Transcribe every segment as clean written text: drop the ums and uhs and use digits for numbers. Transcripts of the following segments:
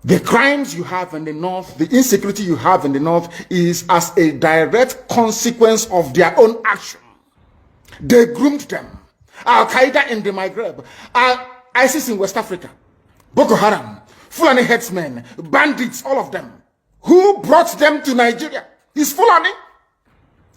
The crimes you have in the north, the insecurity you have in the north is as a direct consequence of their own action. They groomed them. Al-Qaeda in the Maghreb, ISIS in West Africa, Boko Haram, Fulani headsmen, bandits, all of them. Who brought them to Nigeria? It's Fulani.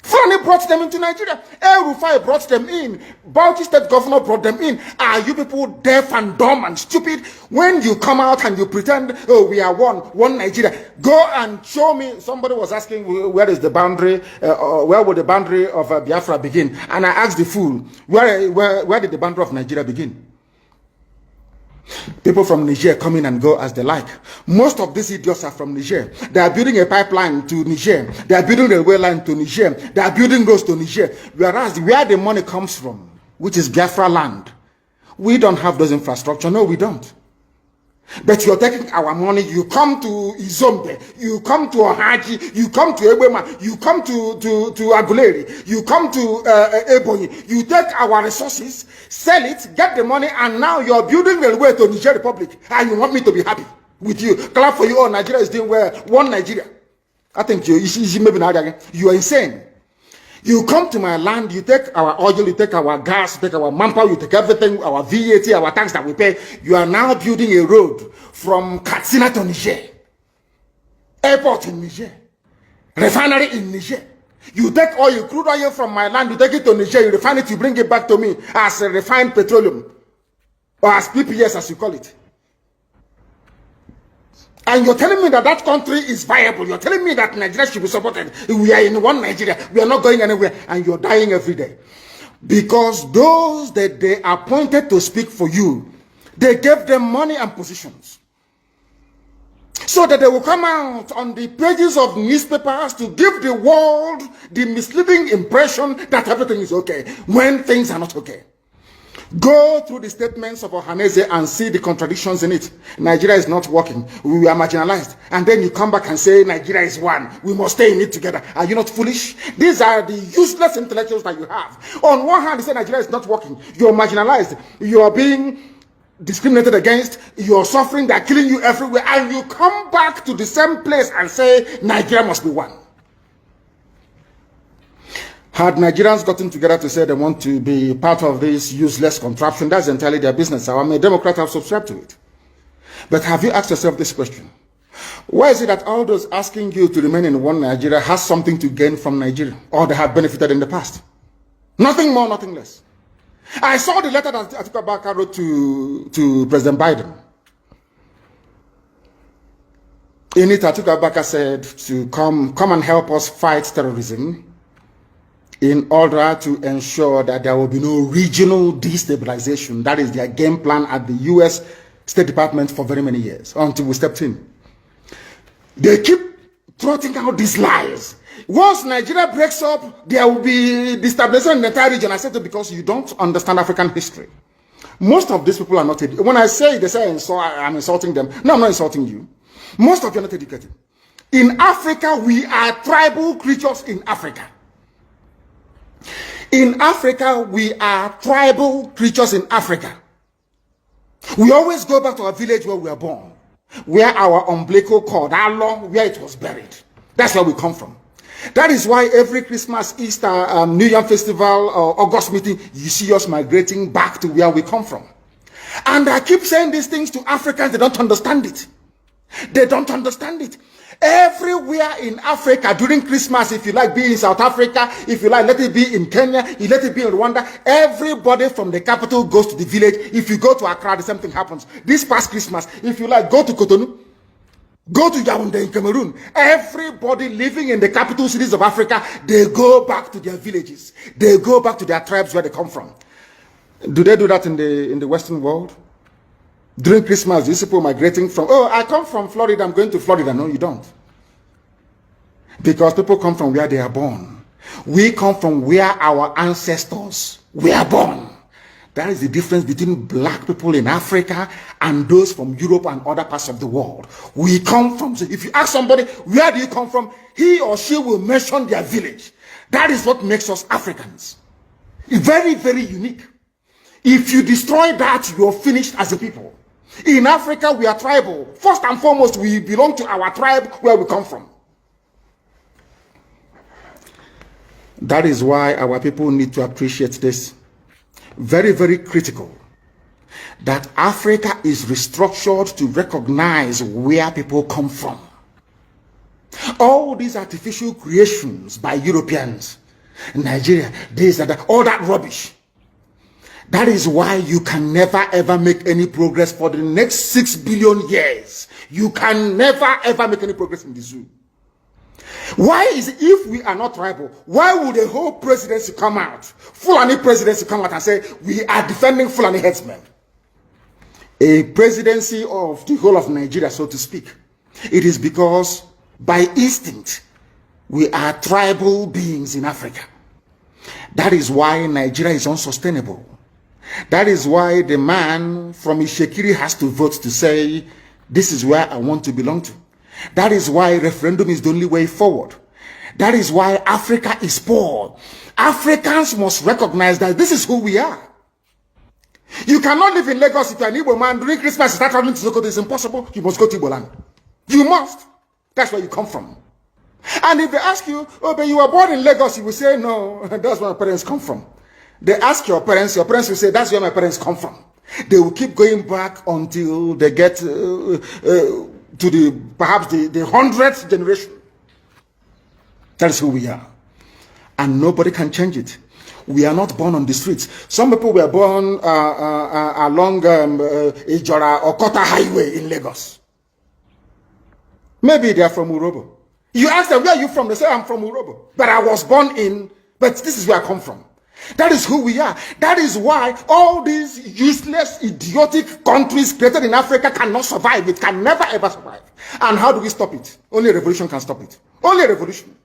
Fulani brought them into Nigeria. El Rufai brought them in. Bauchi State Governor brought them in. Are you people deaf and dumb and stupid? When you come out and you pretend, oh, we are one Nigeria. Go and show me. Somebody was asking, where is the boundary, where would the boundary of Biafra begin? And I asked the fool, where did the boundary of Nigeria begin? People from Niger come in and go as they like. Most of these idiots are from Niger. They are building a pipeline to Niger. They are building a railway line to Niger. They are building roads to Niger. Whereas where the money comes from, which is Biafra land, we don't have those infrastructure. No, we don't. But you're taking our money. You come to Izombe, you come to Ohaji, you come to Ebema, you come to Aguleri, you come to Ebonyi. You take our resources, sell it, get the money, and now you're building railway to Niger Republic. And you want me to be happy with you? Clap for you. Oh, Nigeria is doing well. One Nigeria. I think you are insane. You come to my land, you take our oil, you take our gas, you take our manpower, you take everything, our VAT, our tax that we pay. You are now building a road from Katsina to Niger. Airport in Niger. Refinery in Niger. You take oil, crude oil from my land, you take it to Niger, you refine it, you bring it back to me as a refined petroleum. Or as PPS as you call it. And you're telling me that that country is viable. You're telling me that Nigeria should be supported. We are in one Nigeria. We are not going anywhere. And you're dying every day. Because those that they appointed to speak for you, they gave them money and positions. So that they will come out on the pages of newspapers to give the world the misleading impression that everything is okay, when things are not okay. Go through the statements of Ohaneze and see the contradictions in it. Nigeria is not working. We are marginalized. And then you come back and say Nigeria is one. We must stay in it together. Are you not foolish? These are the useless intellectuals that you have. On one hand, you say Nigeria is not working. You are marginalized. You are being discriminated against. You are suffering. They are killing you everywhere. And you come back to the same place and say Nigeria must be one. Had Nigerians gotten together to say they want to be part of this useless contraption, that's entirely their business. I'm a Democrat, I've subscribed to it. But have you asked yourself this question? Why is it that all those asking you to remain in one Nigeria has something to gain from Nigeria, or they have benefited in the past? Nothing more, nothing less. I saw the letter that Atiku Abubakar wrote to President Biden. In it, Atiku Abubakar said to come and help us fight terrorism, in order to ensure that there will be no regional destabilization. That is their game plan at the U.S. State Department for very many years, until we stepped in. They keep trotting out these lies. Once Nigeria breaks up, there will be destabilization in the entire region. I said it because you don't understand African history. Most of these people are not educated. When I say they say I'm insulting them, no, I'm not insulting you. Most of you are not educated. In Africa, we are tribal creatures in Africa. In Africa, we are tribal creatures in Africa. We always go back to our village where we were born, where our umbilical cord, how long, where it was buried. That's where we come from. That is why every Christmas, Easter, New Year festival, or August meeting, you see us migrating back to where we come from. And I keep saying these things to Africans, they don't understand it. They don't understand it. Everywhere in Africa during Christmas, if you like, be in South Africa, if you like, let it be in Kenya, you let it be in Rwanda, everybody from the capital goes to the village. If you go to Accra, the same thing happens. This past Christmas, if you like, go to Cotonou, go to Yaoundé in Cameroon. Everybody living in the capital cities of Africa, they go back to their villages. They go back to their tribes where they come from. Do they do that in the Western world? During Christmas, these people migrating from, oh, I come from Florida, I'm going to Florida. No, you don't. Because people come from where they are born. We come from where our ancestors were born. That is the difference between black people in Africa and those from Europe and other parts of the world. We come from, so if you ask somebody, where do you come from? He or she will mention their village. That is what makes us Africans. Very, very unique. If you destroy that, you're finished as a people. In Africa, we are tribal. First and foremost, we belong to our tribe where we come from. That is why our people need to appreciate this. Very, very critical. That Africa is restructured to recognize where people come from. All these artificial creations by Europeans, Nigeria, this and that, all that rubbish. That is why you can never ever make any progress for the next 6 billion years. You can never ever make any progress in the zoo. Why is it, if we are not tribal, why would the whole presidency come out, Fulani presidency come out and say, we are defending Fulani headsmen? A presidency of the whole of Nigeria, so to speak. It is because by instinct, we are tribal beings in Africa. That is why Nigeria is unsustainable. That is why the man from Ishekiri has to vote to say, this is where I want to belong to. That is why referendum is the only way forward. That is why Africa is poor. Africans must recognize that this is who we are. You cannot live in Lagos if you're an Igbo man during Christmas and start traveling to Sokoto. It's impossible. You must go to Igbo land. You must. That's where you come from. And if they ask you, oh, but you were born in Lagos, you will say, no, that's where my parents come from. They ask your parents will say, that's where my parents come from. They will keep going back until they get to perhaps the 100th generation. That is who we are. And nobody can change it. We are not born on the streets. Some people were born along Ijora or Kota Highway in Lagos. Maybe they are from Urobo. You ask them, where are you from? They say, I'm from Urobo. But I was born in, but this is where I come from. That is who we are. That is why all these useless, idiotic countries created in Africa cannot survive. It can never ever survive. And how do we stop it? Only a revolution can stop it. Only a revolution.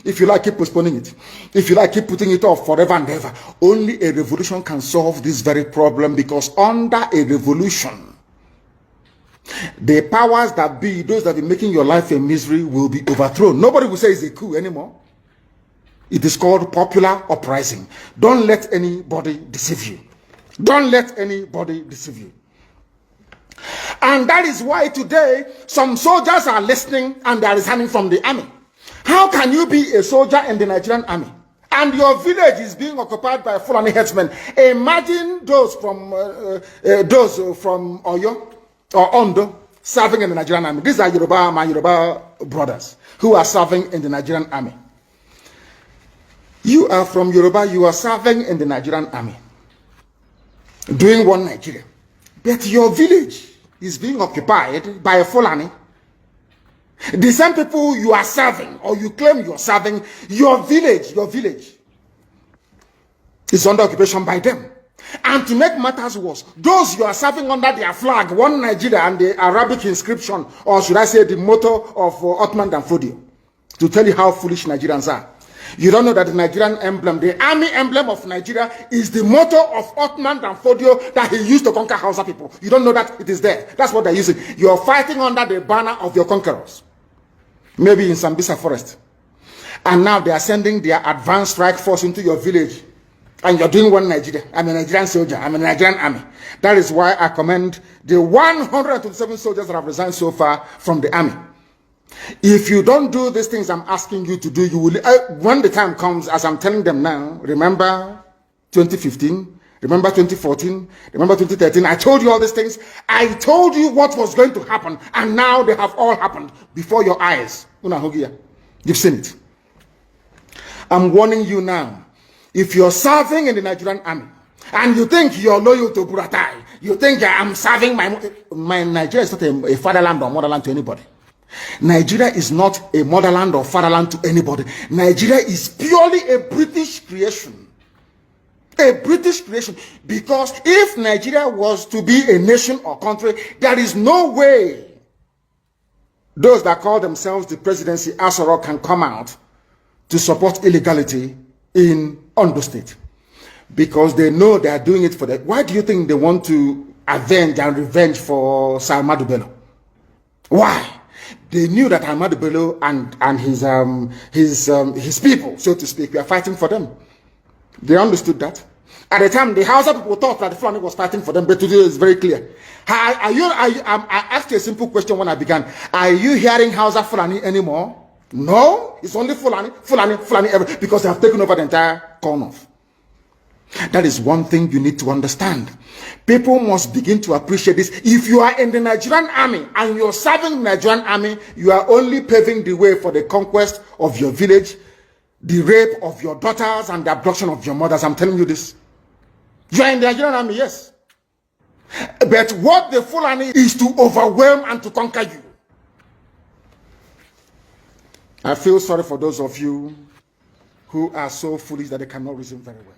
If you like, keep postponing it. If you like, keep putting it off forever and ever. Only a revolution can solve this very problem, because under a revolution, the powers that be, those that be making your life a misery, will be overthrown. Nobody will say it's a coup anymore. It is called popular uprising. Don't let anybody deceive you. Don't let anybody deceive you. And that is why today some soldiers are listening and they are resigning from the army. How can you be a soldier in the Nigerian army and your village is being occupied by Fulani headsmen? Imagine those from Oyo or Ondo serving in the Nigerian army. These are my Yoruba brothers who are serving in the Nigerian army. You are from Yoruba, you are serving in the Nigerian army, doing one Nigeria. But your village is being occupied by a Fulani. The same people you are serving, or you claim you are serving, your village is under occupation by them. And to make matters worse, those you are serving under their flag, one Nigeria, and the Arabic inscription, or should I say the motto of Ottoman Danfodio, to tell you how foolish Nigerians are. You don't know that the Nigerian emblem, the army emblem of Nigeria, is the motto of Ottoman Danfodio that he used to conquer Hausa people. You don't know that it is there. That's what they're using. You're fighting under the banner of your conquerors. Maybe in Sambisa forest. And now they are sending their advanced strike force into your village. And you're doing one Nigeria. I'm a Nigerian soldier. I'm a Nigerian army. That is why I commend the 127 soldiers that have resigned so far from the army. If you don't do these things I'm asking you to do, you will, when the time comes, as I'm telling them now, remember 2015, remember 2014, remember 2013, I told you all these things. I told you what was going to happen, and now they have all happened before your eyes. You've seen it. I'm warning you now. If you're serving in the Nigerian army, and you think you're loyal to Buratai, you think I'm serving my Nigeria is not a fatherland or motherland to anybody. Nigeria is not a motherland or fatherland to anybody. Nigeria is purely a British creation. A British creation. Because if Nigeria was to be a nation or country, there is no way those that call themselves the presidency Asoro can come out to support illegality in Ondo State. Because they know they are doing it for that. Why do you think they want to avenge and revenge for Sir Ahmadu Bello? Why? They knew that Ahmadu Bello and his people, so to speak, were fighting for them. They understood that. At the time, the Hausa people thought that the Fulani was fighting for them, but today it's very clear. I asked you a simple question when I began. Are you hearing Hausa Fulani anymore? No, it's only Fulani, because they have taken over the entire corner. That is one thing you need to understand. People must begin to appreciate this. If you are in the Nigerian army and you're serving the Nigerian army, you are only paving the way for the conquest of your village, the rape of your daughters, and the abduction of your mothers. I'm telling you this. You are in the Nigerian army, yes. But what the Fulani is to overwhelm and to conquer you. I feel sorry for those of you who are so foolish that they cannot reason very well.